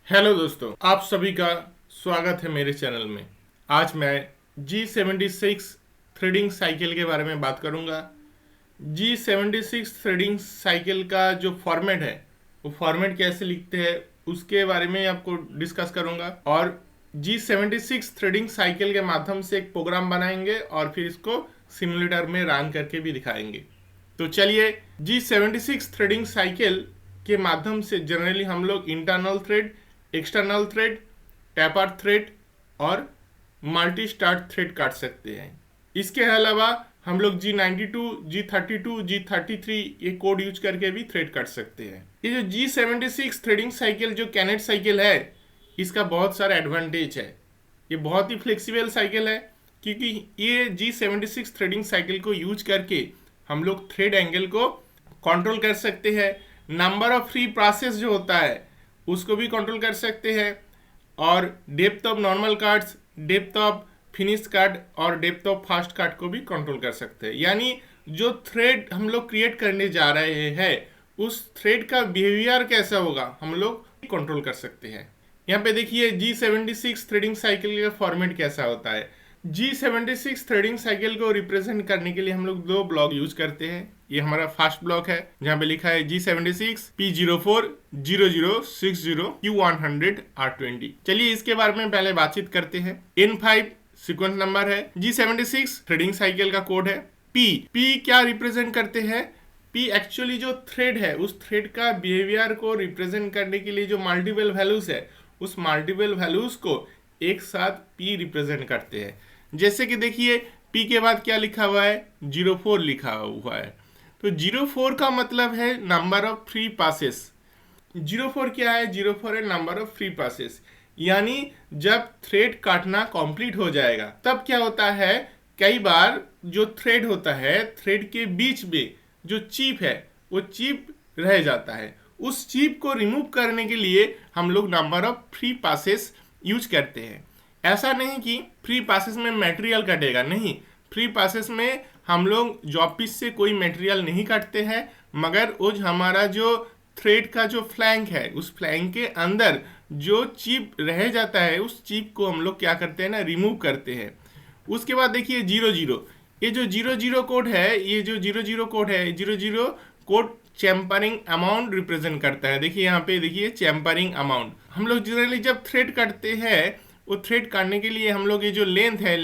Hello दोस्तों, आप सभी का स्वागत है मेरे चैनल में। आज मैं G76 थ्रेडिंग साइकिल के बारे में बात करूंगा। G76 थ्रेडिंग साइकिल का जो फॉर्मेट है, वो फॉर्मेट कैसे लिखते हैं उसके बारे में आपको डिस्कस करूंगा। और G76 थ्रेडिंग साइकिल के माध्यम से एक प्रोग्राम बनाएंगे और फिर इसको सिमुलेटर में रन करके भी दिखाएंगे। तो चलिए, G76 थ्रेडिंग साइकिल के माध्यम से जनरली हम लोग internal thread, external thread, tapper thread और मल्टी स्टार्ट थ्रेड काट सकते हैं। इसके अलावा हम लोग G92, G32, G33 ये कोड यूज करके भी थ्रेड काट सकते हैं। ये जो G76 थ्रेडिंग साइकिल जो कैनेट साइकिल है, इसका बहुत सारा एडवांटेज है। ये बहुत ही फ्लेक्सिबल साइकिल है क्योंकि ये G76 थ्रेडिंग साइकिल को यूज करके हम लोग थ्रेड एंगल को कंट्रोल कर सकते हैं। नंबर ऑफ फ्री पासेस जो होता है उसको भी कंट्रोल कर सकते हैं, और depth of normal cards, depth of finish card और डेप्थ ऑफ फास्ट कार्ड को भी कंट्रोल कर सकते हैं। यानी जो थ्रेड हम लोग क्रिएट करने जा रहे हैं उस थ्रेड का बिहेवियर कैसा होगा हम लोग कंट्रोल कर सकते हैं। यहाँ पे देखिए G76 थ्रेडिंग साइकिल का फॉर्मेट कैसा होता है। G76 थ्रेडिंग साइकिल को रिप्रेजेंट करने के लिए हम लोग दो ब्लॉक यूज करते हैं। ये हमारा फर्स्ट ब्लॉक है जहाँ पे लिखा है G76 P04 0060 Q100 R20। चलिए इसके बारे में पहले बातचीत करते हैं। N5 सीक्वेंस नंबर है। G76 थ्रेडिंग साइकिल का कोड है। P क्या रिप्रेजेंट करते हैं? P एक्चुअली जो थ्रेड है उस थ्रेड का बिहेवियर को रिप्रेजेंट करने के लिए जो मल्टीपल वैल्यूज है उस मल्टीपल वैल्यूज को एक साथ P रिप्रेजेंट करते हैं। जैसे कि देखिए P के बाद क्या लिखा हुआ है? 04 लिखा हुआ है। तो 04 का मतलब है नंबर ऑफ फ्री पासेस। 04 क्या है? 04 है नंबर ऑफ फ्री पासेस। यानी जब थ्रेड काटना कंप्लीट हो जाएगा तब क्या होता है, कई बार जो थ्रेड होता है थ्रेड के बीच में जो चिप है वो चिप रह जाता है। उस चिप को रिमूव करने के लिए हम लोग number of free passes use करते हैं। ऐसा नहीं कि फ्री पासेस में मटेरियल कटेगा, नहीं, फ्री पासेस में हम लोग जॉब पीस से कोई मटेरियल नहीं काटते हैं, मगर वो हमारा जो थ्रेड का जो फ्लैंक है उस फ्लैंक के अंदर जो चिप रह जाता है उस चिप को हम लोग क्या करते हैं ना, रिमूव करते हैं। उसके बाद देखिए 00, ये जो 00 कोड है, ये जो 00 कोड है, 00 कोड चैम्परिंग अमाउंट रिप्रेजेंट करता है। देखिए यहाँ पे देखिए चैम्परिंग अमाउंट। हम लोग जनरली जब थ्रेड करते हैं वो थ्रेड काटने के लिए हम लोग ये जो लेंथ है,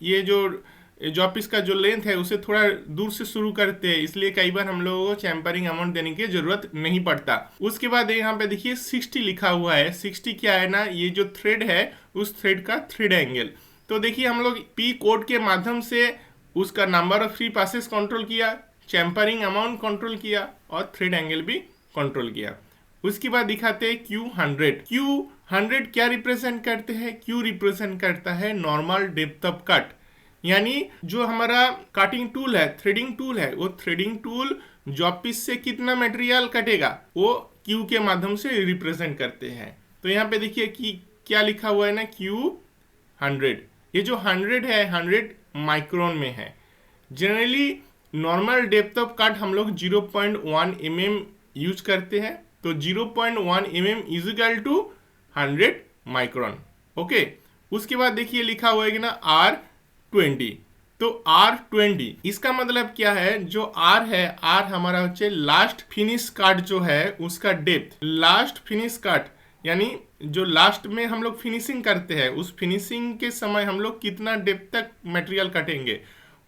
ये जो जॉब पीस का जो लेंथ है उसे थोड़ा दूर से शुरू करते हैं, इसलिए कई बार हम लोगों को चैम्परिंग अमाउंट देने की जरूरत नहीं पड़ता। उसके बाद यहाँ पे देखिए 60 लिखा हुआ है। 60 क्या है ना, ये जो थ्रेड है उस थ्रेड का थ्रेड एंगल। तो देखिए हम लोग P कोड के माध्यम से उसका number of free passes control किया, चैम्परिंग अमाउंट कंट्रोल किया और थ्रेड एंगल भी कंट्रोल किया। उसके बाद दिखाते हैं Q100। Q100 क्या रिप्रेजेंट करते हैं? Q रिप्रेजेंट करता है नॉर्मल डेप्थ ऑफ कट। यानी जो हमारा कटिंग टूल है, थ्रेडिंग टूल है, वो थ्रेडिंग टूल जॉब पीस से कितना मटेरियल कटेगा वो Q के माध्यम से रिप्रेजेंट करते हैं। तो यहाँ पे देखिए कि क्या लिखा हुआ है ना, Q100। ये जो 100 है 100 माइक्रोन में है। Generally normal depth of cut हम लोग 0.1 mm यूज करते हैं। तो 0.1 mm is equal to 100 micron. Okay, उसके बाद देखिए लिखा हुआ है कि ना R20। तो R20 इसका मतलब क्या है? जो R है, R हमारा होचे लास्ट फिनिश कार्ड जो है उसका डेप्थ। लास्ट फिनिश कार्ड यानी जो लास्ट में हम लोग फिनिशिंग करते हैं उस फिनिशिंग के समय हम लोग कितना डेप्थ तक मटेरियल कटेंगे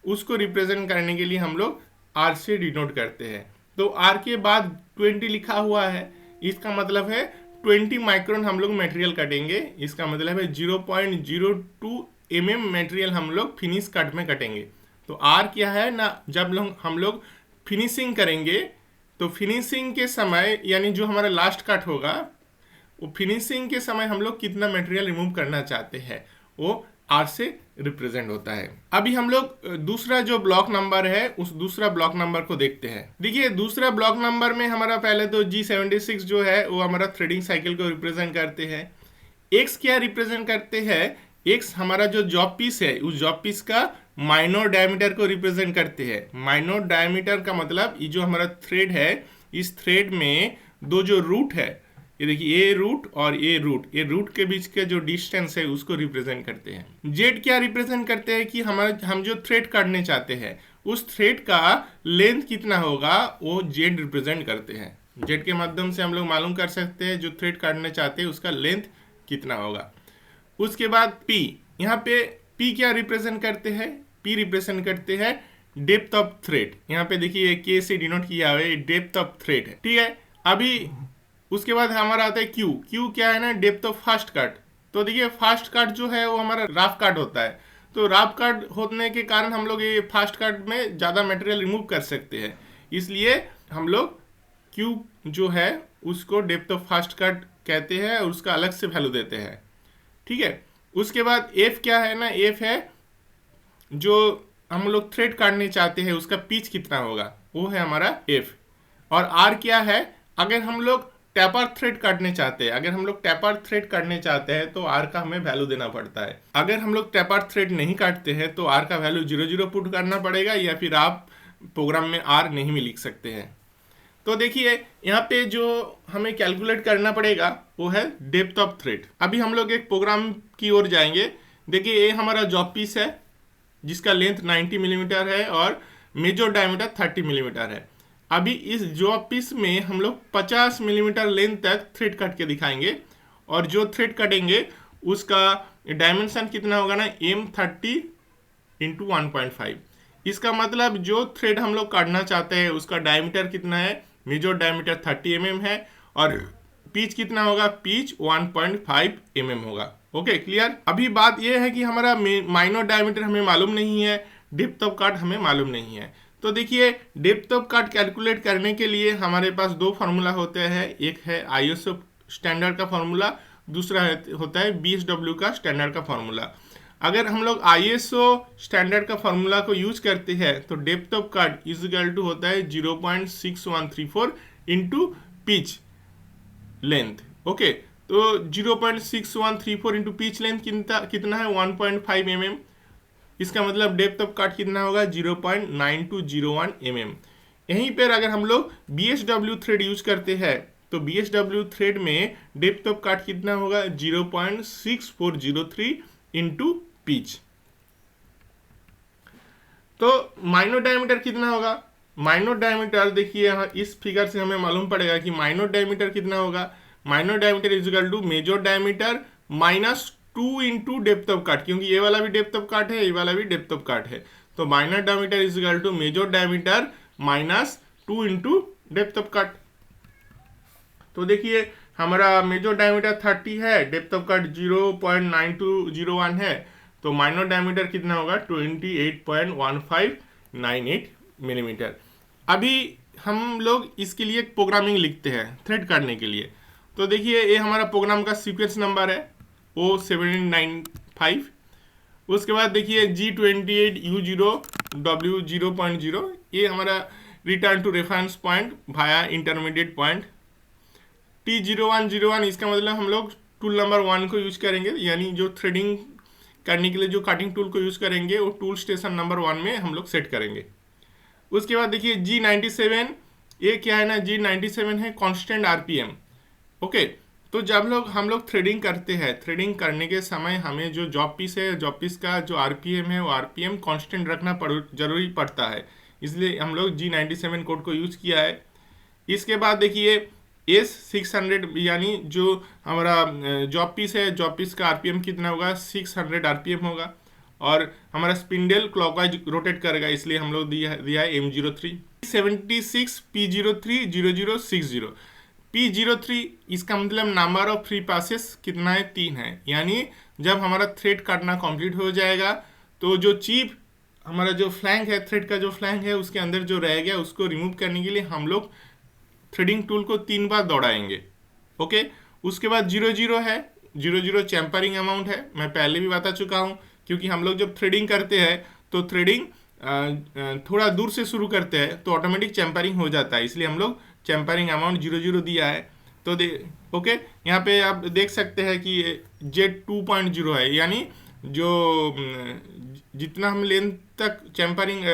उसको रिप्रेजेंट करने के लिए हम लोग R से डिनोट करते हैं। तो R के बाद 20 लिखा हुआ है, इसका मतलब है 20 माइक्रोन हम लोग मटेरियल कटेंगे। इसका मतलब है 0.02 mm मटेरियल हम लोग फिनिश कट में कटेंगे। तो R क्या है ना, जब हम लोग फिनिशिंग करेंगे तो फिनिशिंग के समय यानी जो हमारा लास्ट कट होगा वो फिनिशिंग के समय हम लोग कितना मटेरियल रिमूव करना चाहते हैं वो R से रिप्रेजेंट होता है। अभी हम लोग दूसरा जो ब्लॉक नंबर है उस दूसरा ब्लॉक नंबर को देखते हैं। देखिए दूसरा ब्लॉक नंबर में हमारा पहले तो G76 जो है वो हमारा थ्रेडिंग साइकिल को रिप्रेजेंट करते हैं। X क्या रिप्रेजेंट करते हैं? X हमारा जो जॉब पीस है उस जॉब पीस का माइनर डायमीटर को रिप्रेजेंट करते हैं। माइनर डायमीटर का मतलब ये जो हमारा थ्रेड है, इस थ्रेड में दो जो रूट है, ये देखिए ए रूट और ये रूट के बीच के जो डिस्टेंस है उसको रिप्रेजेंट करते हैं। जेड क्या रिप्रेजेंट करते हैं कि हम जो थ्रेड काटने चाहते हैं उस थ्रेड का लेंथ कितना होगा वो जेड रिप्रेजेंट करते हैं। जेड के माध्यम से हम लोग मालूम कर सकते हैं जो थ्रेड काटने चाहते हैं उसका लेंथ कितना होगा। उसके बाद पी, यहाँ पे पी क्या रिप्रेजेंट करते हैं, पी रिप्रेजेंट करते हैं डेप्थ ऑफ थ्रेड। यहाँ पे देखिए के से डिनोट किया हुआ है, डेप्थ ऑफ थ्रेड है, ठीक है। अभी उसके बाद हमारा आता है क्यू, क्यू क्या है ना, डेप्थ ऑफ फास्ट कट। तो देखिए फास्ट कट जो है वो हमारा राफ कट होता है, तो राफ कट होने के कारण हम लोग ये फास्ट कट में ज़्यादा मटेरियल रिमूव कर सकते हैं, इसलिए हम लोग क्यू जो है उसको डेप्थ ऑफ फास्ट कट कहते हैं और उसका अलग से वैल्यू देते हैं, ठीक है। उसके बाद एफ क्या है ना, एफ है जो हम लोग थ्रेड काटने चाहते हैं उसका पिच कितना होगा, वो है हमारा एफ। और आर क्या है, अगर हम लोग टैपर थ्रेड काटने चाहते हैं, अगर हम लोग टैपर थ्रेड काटने चाहते हैं तो आर का हमें वैल्यू देना पड़ता है। अगर हम लोग टैपर थ्रेड नहीं काटते हैं तो आर का वैल्यू 0 0 पुट करना पड़ेगा, या फिर आप प्रोग्राम में आर नहीं भी लिख सकते हैं। तो देखिए यहाँ पे जो हमें कैलकुलेट करना पड़ेगा वो है डेप्थ ऑफ थ्रेड। अभी हम लोग एक प्रोग्राम की ओर जाएंगे। देखिए ये हमारा जॉब पीस है जिसका लेंथ 90 मिलीमीटर है और मेजर डायमीटर 30 मिलीमीटर है। अभी इस जॉब पीस में हम लोग 50 मिलीमीटर लेंथ तक थ्रेड कट के दिखाएंगे, और जो थ्रेड कटेंगे उसका डायमेंशन कितना होगा ना, M30 इंटू 1.5। इसका मतलब जो थ्रेड हम लोग काटना चाहते हैं उसका डायमीटर कितना है, मेजर डायमीटर 30 mm है, और पिच कितना होगा, पिच 1.5 mm होगा। Okay clear. अभी बात यह है कि हमारा माइनर डायमीटर हमें मालूम नहीं है, डेप्थ ऑफ कट हमें मालूम नहीं है। तो देखिए डेप्थ ऑफ कट कैलकुलेट करने के लिए हमारे पास दो फार्मूला होते हैं, एक है ISO स्टैंडर्ड का फार्मूला, दूसरा होता है BSW का स्टैंडर्ड का फार्मूला। अगर हम लोग ISO स्टैंडर्ड का फार्मूला को यूज करते हैं तो depth of cut is equal to होता है 0.6134 इंटू पिच लेंथ। ओके, तो 0.6134 इंटू पिच लेंथ कितना है, 1.5 mm। इसका मतलब डेप्थ ऑफ कट कितना होगा, 0.9201 mm। यहीं पर अगर हम लोग BSW थ्रेड यूज करते हैं तो BSW थ्रेड में डेप्थ ऑफ कट कितना होगा, 0.6403 इंटू पिच। तो माइनर डायमीटर कितना होगा, माइनर डायमीटर देखिए यहाँ इस फिगर से हमें मालूम पड़ेगा कि माइनर डायमीटर कितना होगा। Minor diameter is equal to major diameter minus 2 into depth of cut, क्योंकि ये वाला भी डेप्थ ऑफ कट है, ये वाला भी डेप्थ ऑफ कट है। तो minor diameter is equal to major diameter minus 2 into depth of cut. तो देखिए हमारा मेजर डायमीटर 30 है, डेप्थ ऑफ कट 0.9201 है, तो माइनर डायमीटर कितना होगा, 28.1598 मिलीमीटर। अभी हम लोग इसके लिए प्रोग्रामिंग लिखते हैं थ्रेड करने के लिए। तो देखिए ये हमारा प्रोग्राम का सीक्वेंस नंबर है O795। उसके बाद देखिए G28U0W0.0, ये हमारा रिटर्न टू रेफरेंस पॉइंट भाया इंटरमीडिएट पॉइंट। T0101 इसका मतलब हम लोग टूल नंबर 1 को यूज करेंगे, यानी जो थ्रेडिंग करने के लिए जो कटिंग टूल को यूज करेंगे वो टूल स्टेशन नंबर 1 में हम लोग सेट करेंगे। उसके बाद देखिए G97, ये क्या है ना, G97 है कांस्टेंट RPM। ओके, तो जब हम लोग थ्रेडिंग करते हैं, थ्रेडिंग करने के समय हमें जो जॉब पीस है, जॉब पीस का जो RPM है वो RPM कांस्टेंट रखना जरूरी पड़ता है, इसलिए हम लोग G97 कोड को यूज किया है। इसके बाद देखिए S600, यानी जो हमारा जॉब पीस है, जॉब पीस का RPM कितना होगा, 600 RPM होगा, और हमारा स्पिंडल क्लॉकवाइज रोटेट करेगा, इसलिए हम लोग दिया है M03। 76 P030060, P03 इसका मतलब नंबर ऑफ फ्री पासेस कितना है, 3 है। यानी जब हमारा थ्रेड काटना कंप्लीट हो जाएगा तो जो चिप हमारा जो फ्लैंक है, थ्रेड का जो फ्लैंक है उसके अंदर जो रह गया उसको रिमूव करने के लिए हम लोग थ्रेडिंग टूल को 3 बार दौड़ाएंगे। ओके, उसके बाद 00 है, 00 चैम्परिंग अमाउंट है, मैं पहले भी बता चुका हूँ, क्योंकि हम लोग जब थ्रेडिंग करते हैं तो थ्रेडिंग थोड़ा दूर से शुरू करते हैं तो ऑटोमेटिक चैम्परिंग हो जाता है, इसलिए हम लोग चैम्परिंग अमाउंट 00 दिया है। तो ओके, यहाँ पे आप देख सकते हैं कि Z2.0 है, यानी जो जितना हम लेंथ तक चैम्परिंग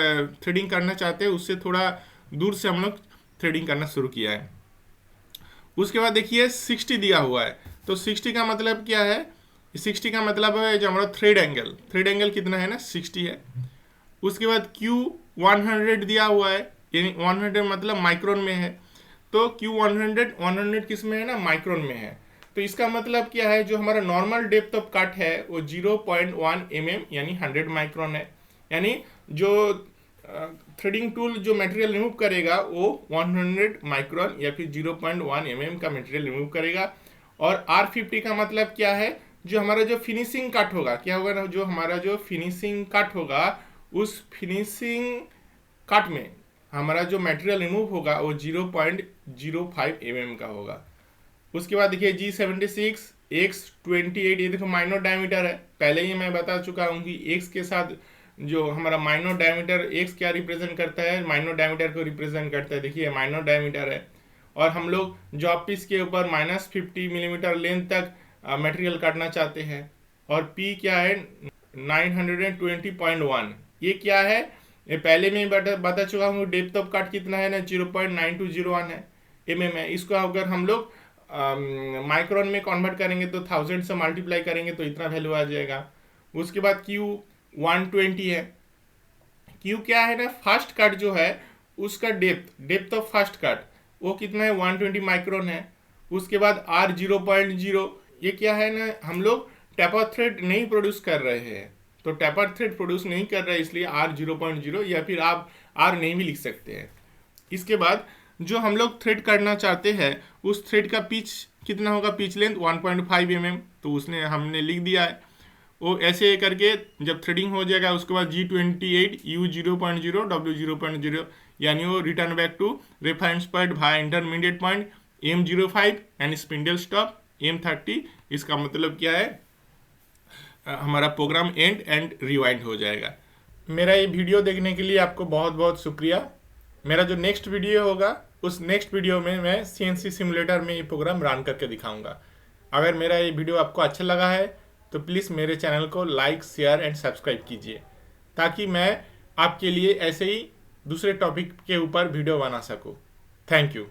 थ्रेडिंग करना चाहते हैं उससे थोड़ा दूर से हम लोग थ्रेडिंग करना शुरू किया है। उसके बाद देखिए 60 दिया हुआ है, तो 60 का मतलब क्या है, 60 का मतलब है जो हमारा थ्रेड एंगल कितना है ना, 60 है। उसके बाद Q 100 दिया हुआ है, यानी 100 मतलब माइक्रोन में है, तो Q 100 किस में है ना, माइक्रोन में है। तो इसका मतलब क्या है, जो हमारा नॉर्मल डेप्थ ऑफ कट है वो 0.1 mm यानी 100 माइक्रोन है। यानी जो थ्रेडिंग टूल जो मटेरियल रिमूव करेगा वो 100 माइक्रोन या फिर 0.1 mm का मटेरियल रिमूव करेगा। और R50 का मतलब क्या है, जो हमारा जो फिनिशिंग कट होगा, क्या होगा ना, जो हमारा जो फिनिशिंग कट होगा उस फिनिशिंग कट में हमारा जो मटेरियल रिमूव होगा वो 0.05 mm का होगा। उसके बाद देखिए G76 X28, ये देखो माइनर डायमीटर है, पहले ही मैं बता चुका हूँ कि X के साथ जो हमारा माइनर डायमीटर, X क्या रिप्रेजेंट करता है, माइनर डायमीटर को रिप्रेजेंट करता है। देखिए माइनर डायमीटर है, और हम लोग जॉब पीस के ऊपर -50 मिलीमीटर लेंथ तक मटेरियल काटना चाहते हैं। और P क्या है, 920.1, ये क्या है, ये पहले में बता चुका हूँ। डेप्थ ऑफ कट कितना है ना, 0.9201 है mm है। इसको अगर हम लोग माइक्रोन में कन्वर्ट करेंगे तो 1000 से मल्टीप्लाई करेंगे तो इतना वैल्यू आ जाएगा। उसके बाद Q 120 है। Q क्या है ना, फर्स्ट कट जो है उसका डेप्थ ऑफ फर्स्ट कट वो कितना है, 120 माइक्रोन है। उसके बाद R 0.0, ये क्या है ना, हम लोग टेपर थ्रेड नहीं प्रोड्यूस कर रहे हैं, तो टेपर थ्रेड प्रोड्यूस नहीं कर रहे हैं, इसलिए R 0.0, या फिर आप R नहीं भी लिख सकते हैं। इसके बाद जो हम लोग थ्रेड करना चाहते हैं उस थ्रेड का पिच कितना होगा, पिच लेंथ 1.5 mm, तो उसने हमने लिख दिया है। वो ऐसे करके जब थ्रेडिंग हो जाएगा उसके बाद G28 U 0.0 W 0.0, यानी वो return back to reference point भाई intermediate point M05 and spindle stop M30। इसका मतलब क्या है, हमारा प्रोग्राम एंड रिवाइंड हो जाएगा। मेरा ये वीडियो देखने के लिए आपको बहुत बहुत शुक्रिया। मेरा जो नेक्स्ट वीडियो होगा उस नेक्स्ट वीडियो में मैं CNC सिमुलेटर में ये प्रोग्राम रन करके दिखाऊंगा। अगर मेरा ये वीडियो आपको अच्छा लगा है तो प्लीज़ मेरे चैनल को लाइक, शेयर एंड सब्सक्राइब कीजिए, ताकि मैं आपके लिए ऐसे ही दूसरे टॉपिक के ऊपर वीडियो बना सकूं। Thank you.